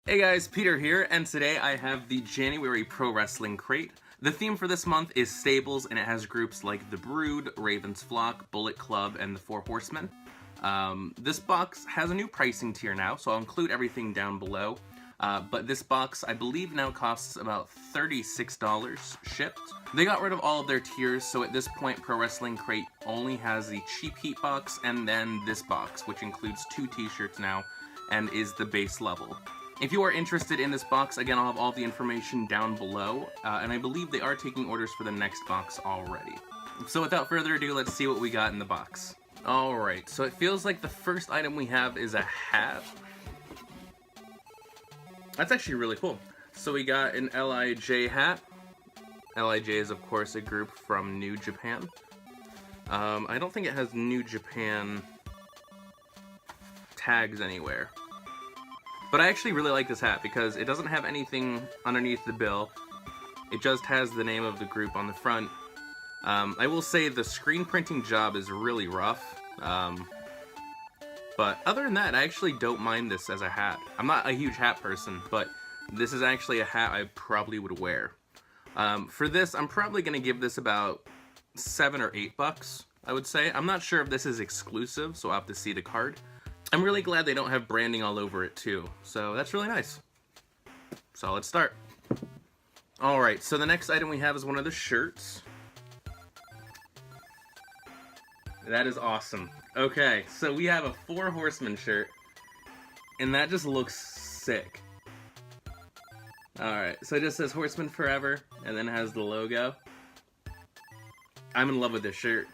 Hey guys, Peter here, and today I have the January Pro Wrestling Crate. The theme for this month is stables, and it has groups like The Brood, Raven's Flock, Bullet Club, and the Four Horsemen. This box has a new pricing tier now, so I'll include everything down below. But this box, I believe, now costs about $36 shipped. They got rid of all of their tiers, so at this point, Pro Wrestling Crate only has the cheap heat box and then this box, which includes 2 t-shirts now and is the base level. If you are interested in this box, again, I'll have all the information down below, and I believe they are taking orders for the next box already. So without further ado, let's see what we got in the box. Alright, so it feels like the first item we have is a hat. That's actually really cool. So we got an LIJ hat. LIJ is, of course, a group from New Japan. I don't think it has New Japan tags anywhere. But I actually really like this hat because it doesn't have anything underneath the bill. It just has the name of the group on the front. I will say the screen printing job is really rough. But other than that, I actually don't mind this as a hat. I'm not a huge hat person, but this is actually a hat I probably would wear. For this, I'm probably going to give this about $7 or $8, I would say. I'm not sure if this is exclusive, so I'll have to see the card. I'm really glad they don't have branding all over it too, so that's really nice. So let's start. Alright, so the next item we have is one of the shirts. That is awesome. Okay, so we have a Four Horsemen shirt, and that just looks sick. Alright, so it just says Horsemen Forever, and then has the logo. I'm in love with this shirt.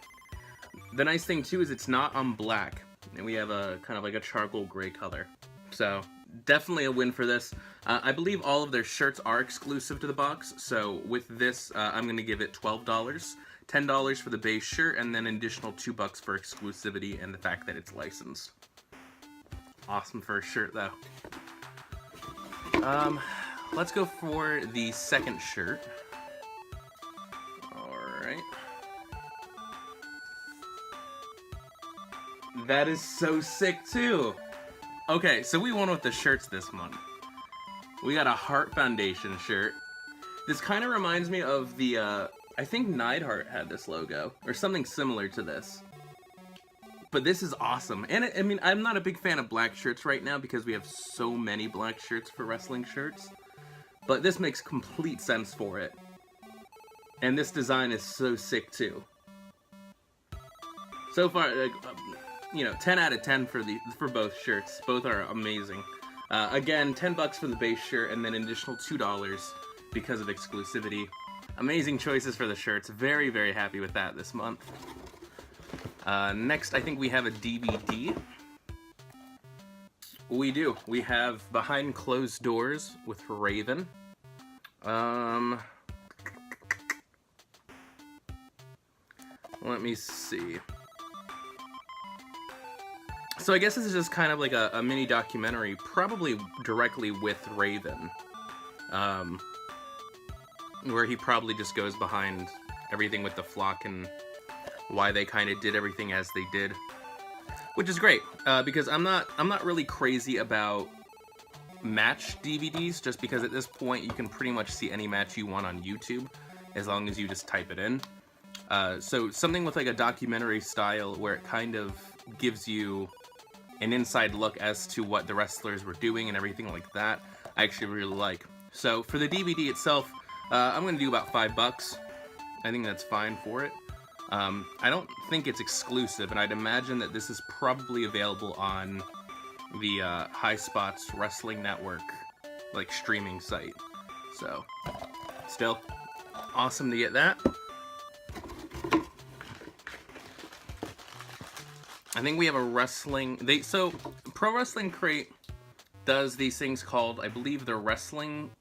The nice thing too is it's not on black. And we have a kind of like a charcoal gray color. So definitely a win for this. I believe all of their shirts are exclusive to the box. So with this, I'm going to give it $12. $10 for the base shirt, and then an additional $2 for exclusivity and the fact that it's licensed. Awesome first shirt though. Let's go for the second shirt. Alright. That is so sick too. Okay, so we won with the shirts this month. We got a Heart Foundation shirt. This kind of reminds me of the, I think Neidhart had this logo, or something similar to this. But this is awesome. And I mean, I'm not a big fan of black shirts right now because we have so many black shirts for wrestling shirts. But this makes complete sense for it. And this design is so sick too. So far, like, you know, 10 out of 10 for both shirts. Both are amazing. Again, $10 for the base shirt, and then an additional $2 because of exclusivity. Amazing choices for the shirts. Very, very happy with that this month. Next, I think we have a DVD. We do. We have Behind Closed Doors with Raven. Let me see. So I guess this is just kind of like a mini documentary, probably directly with Raven, where he probably just goes behind everything with the flock and why they kind of did everything as they did, which is great because I'm not really crazy about match DVDs, just because at this point you can pretty much see any match you want on YouTube as long as you just type it in. So something with like a documentary style where it kind of gives you an inside look as to what the wrestlers were doing and everything like that, I actually really like. So for the DVD itself, I'm going to do about $5. I think that's fine for it. I don't think it's exclusive, and I'd imagine that this is probably available on the High Spots Wrestling Network, like, streaming site. So, still, awesome to get that. I think we have a wrestling... So, Pro Wrestling Crate does these things called, I believe they're Wrestling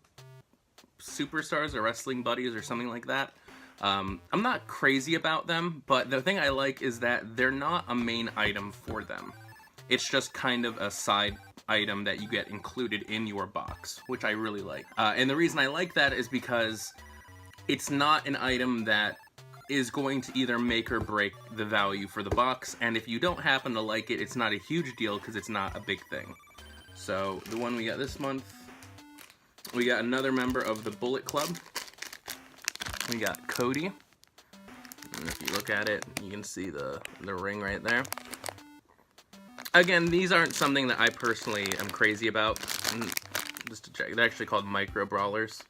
Superstars or Wrestling Buddies or something like that. I'm not crazy about them, but the thing I like is that they're not a main item for them. It's just kind of a side item that you get included in your box, which I really like. And the reason I like that is because it's not an item that is going to either make or break the value for the box, and if you don't happen to like it, it's not a huge deal because it's not a big thing. So the one we got this month We got another member of the Bullet Club. We got Cody. And if you look at it, you can see the ring right there. Again, these aren't something that I personally am crazy about. Just to check, they're actually called micro brawlers.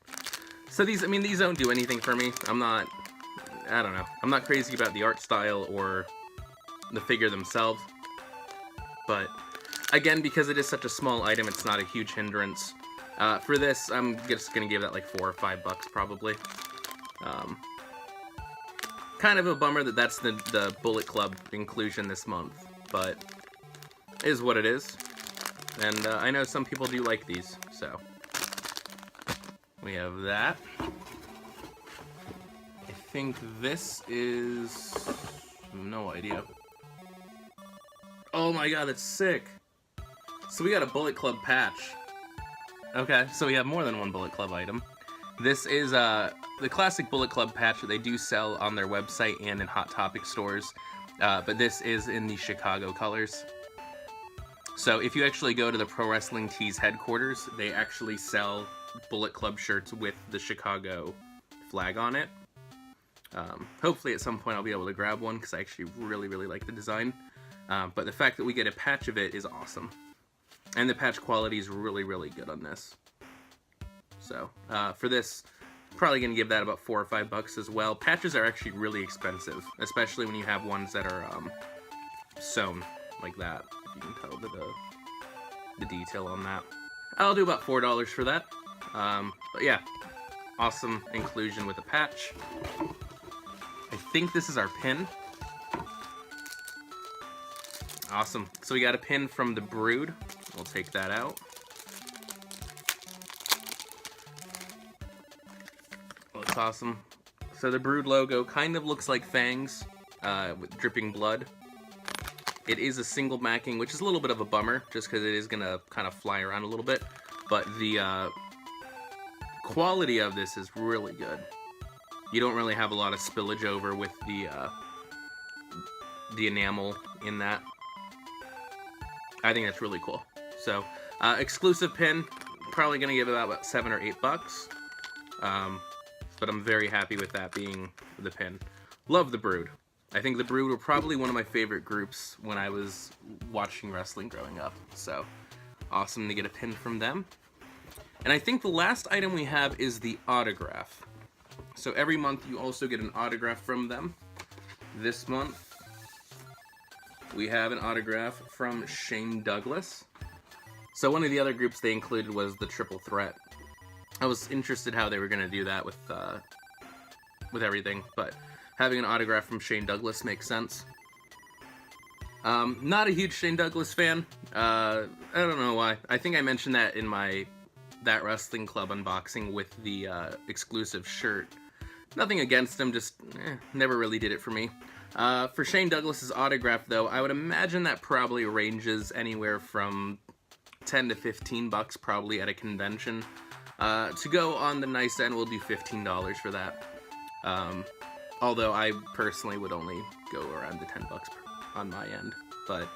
So these, I mean, these don't do anything for me. I don't know. I'm not crazy about the art style or the figure themselves. But again, because it is such a small item, it's not a huge hindrance. For this, I'm just gonna give that like $4 or $5 probably. Kind of a bummer that that's the Bullet Club inclusion this month, but it is what it is. And I know some people do like these, so we have that. I think this is... no idea. Oh my god, that's sick! So we got a Bullet Club patch. Okay, so we have more than one Bullet Club item. This is the classic Bullet Club patch that they do sell on their website and in Hot Topic stores, but this is in the Chicago colors. So if you actually go to the Pro Wrestling Tees headquarters, they actually sell Bullet Club shirts with the Chicago flag on it. Hopefully at some point I'll be able to grab one because I actually really, really like the design. But the fact that we get a patch of it is awesome. And the patch quality is really, really good on this. So for this, probably going to give that about $4 or $5 as well. Patches are actually really expensive, especially when you have ones that are sewn like that. You can tell the detail on that. I'll do about $4 for that. But yeah, awesome inclusion with a patch. I think this is our pin. Awesome. So we got a pin from the Brood. We'll take that out. Looks awesome. So the Brood logo kind of looks like fangs with dripping blood. It is a single macking, which is a little bit of a bummer, just because it is going to kind of fly around a little bit. But the quality of this is really good. You don't really have a lot of spillage over with the enamel in that. I think that's really cool. So, exclusive pin, probably going to give about $7 or $8. But I'm very happy with that being the pin. Love the Brood. I think the Brood were probably one of my favorite groups when I was watching wrestling growing up. So, awesome to get a pin from them. And I think the last item we have is the autograph. So every month you also get an autograph from them. This month, we have an autograph from Shane Douglas. So one of the other groups they included was the Triple Threat. I was interested how they were going to do that with everything, but having an autograph from Shane Douglas makes sense. Not a huge Shane Douglas fan. I don't know why. I think I mentioned that in my That Wrestling Club unboxing with the exclusive shirt. Nothing against him, just never really did it for me. For Shane Douglas's autograph, though, I would imagine that probably ranges anywhere from $10 to $15 probably at a convention. To go on the nice end, we'll do $15 for that. Although I personally would only go around the $10 on my end. But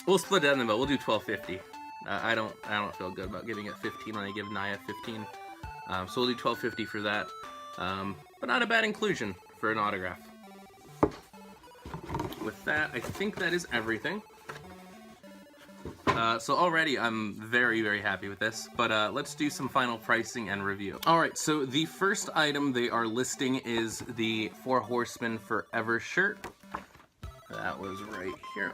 we'll split it in the middle. We'll do $12.50. I don't feel good about giving it 15 when I give Naya 15. So we'll do $12.50 for that. But not a bad inclusion for an autograph. With that, I think that is everything. So already I'm very, very happy with this, but let's do some final pricing and review. Alright, so the first item they are listing is the 4 Horsemen Forever shirt. That was right here.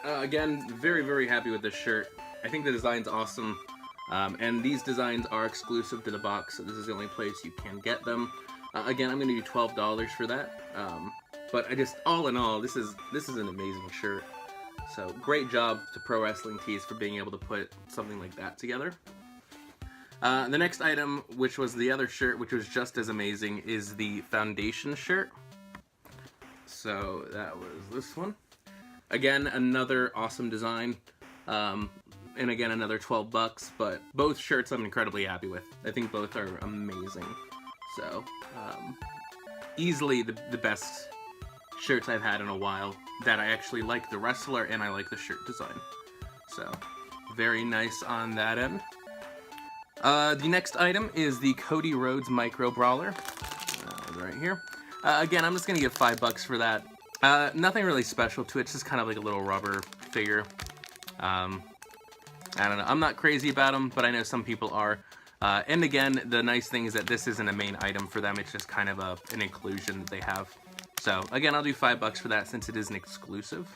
Again, very, very happy with this shirt. I think the design's awesome, and these designs are exclusive to the box, so this is the only place you can get them. Again, I'm going to do $12 for that, but all in all, this is an amazing shirt. So, great job to Pro Wrestling Tees for being able to put something like that together. The next item, which was the other shirt, which was just as amazing, is the Foundation shirt. So, that was this one. Again, another awesome design. And again, another $12, but both shirts I'm incredibly happy with. I think both are amazing. So, easily the best shirts I've had in a while, that I actually like the wrestler and I like the shirt design. So, very nice on that end. The next item is the Cody Rhodes Micro Brawler. Right here. Again, I'm just gonna give $5 for that. Nothing really special to it, it's just kind of like a little rubber figure. I don't know, I'm not crazy about them, but I know some people are. And again, the nice thing is that this isn't a main item for them, it's just kind of an inclusion that they have. So, again, I'll do $5 for that since it is an exclusive.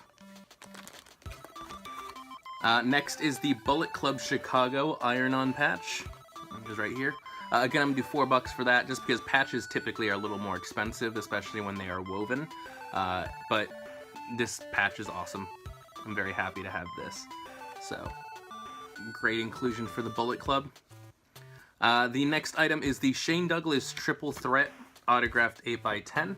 Next is the Bullet Club Chicago Iron-On patch, which is right here. Again, I'm going to do $4 for that, just because patches typically are a little more expensive, especially when they are woven. But this patch is awesome. I'm very happy to have this. So, great inclusion for the Bullet Club. The next item is the Shane Douglas Triple Threat Autographed 8x10.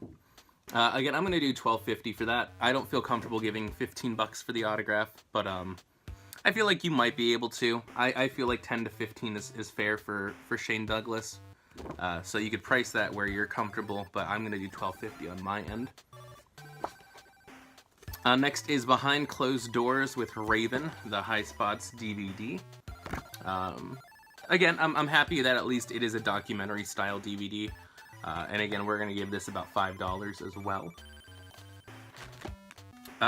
Again, I'm going to do $12.50 for that. I don't feel comfortable giving $15 for the autograph, but I feel like you might be able to. I feel like 10 to 15 is fair for Shane Douglas. So you could price that where you're comfortable, but I'm going to do $12.50 on my end. Next is Behind Closed Doors with Raven, the High Spots DVD. Again, I'm happy that at least it is a documentary style DVD. And again, we're going to give this about $5 as well.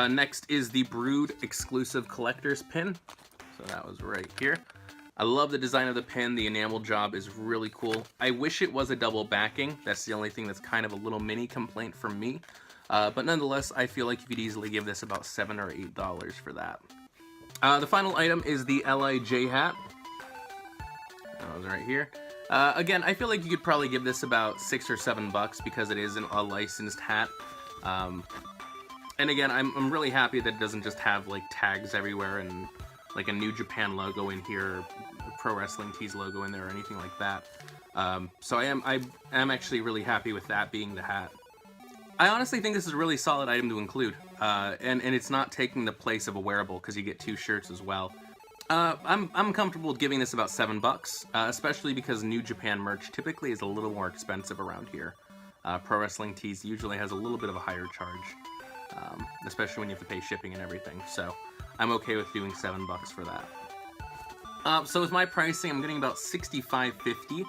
Next is the Brood exclusive collector's pin. So that was right here. I love the design of the pin. The enamel job is really cool. I wish it was a double backing. That's the only thing that's kind of a little mini complaint from me. But nonetheless, I feel like you could easily give this about $7 or $8 for that. The final item is the LIJ hat. That was right here. Again, I feel like you could probably give this about $6 or $7 because it is a licensed hat. And again, I'm really happy that it doesn't just have like tags everywhere and like a New Japan logo in here, or Pro Wrestling Tees logo in there, or anything like that. So I am actually really happy with that being the hat. I honestly think this is a really solid item to include, and it's not taking the place of a wearable because you get 2 shirts as well. I'm comfortable with giving this about $7, especially because New Japan merch typically is a little more expensive around here. Pro Wrestling Tees usually has a little bit of a higher charge, especially when you have to pay shipping and everything, so I'm okay with doing $7 for that. So with my pricing, I'm getting about $65.50,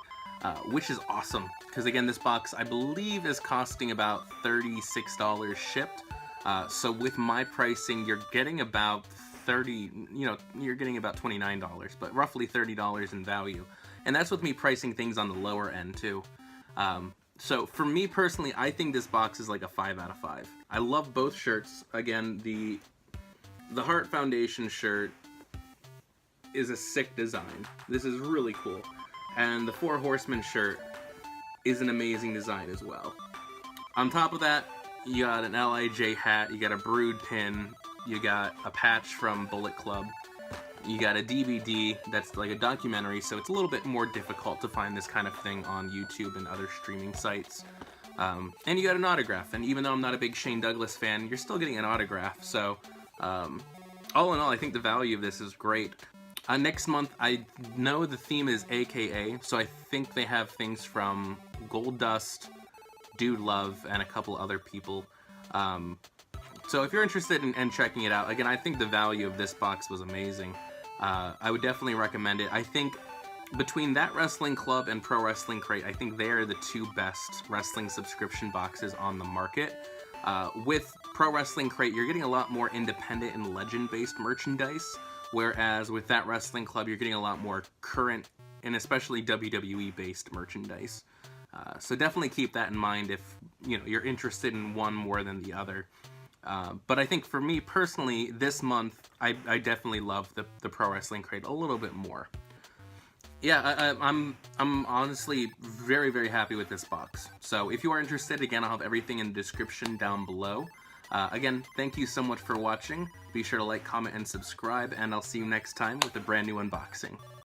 which is awesome, because again, this box I believe is costing about $36 shipped, so with my pricing, you're getting about you're getting about $29, but roughly $30 in value. And that's with me pricing things on the lower end too. So for me personally, I think this box is like a 5 out of 5. I love both shirts. Again, the Heart Foundation shirt is a sick design. This is really cool. And the 4 Horsemen shirt is an amazing design as well. On top of that, you got an LIJ hat, you got a Brood pin, you got a patch from Bullet Club, you got a DVD that's like a documentary, so it's a little bit more difficult to find this kind of thing on YouTube and other streaming sites. And you got an autograph, and even though I'm not a big Shane Douglas fan, you're still getting an autograph, so all in all, I think the value of this is great. Next month, I know the theme is AKA, so I think they have things from Gold Dust, Dude Love, and a couple other people. So if you're interested in checking it out, again, I think the value of this box was amazing. I would definitely recommend it. I think between That Wrestling Club and Pro Wrestling Crate, I think they are the 2 best wrestling subscription boxes on the market. With Pro Wrestling Crate, you're getting a lot more independent and legend-based merchandise, whereas with That Wrestling Club, you're getting a lot more current and especially WWE-based merchandise. So definitely keep that in mind if you're interested in one more than the other. But I think for me personally, this month, I definitely love the Pro Wrestling Crate a little bit more. Yeah, I'm honestly very, very happy with this box. So if you are interested, again, I'll have everything in the description down below. Again, thank you so much for watching. Be sure to like, comment, and subscribe, and I'll see you next time with a brand new unboxing.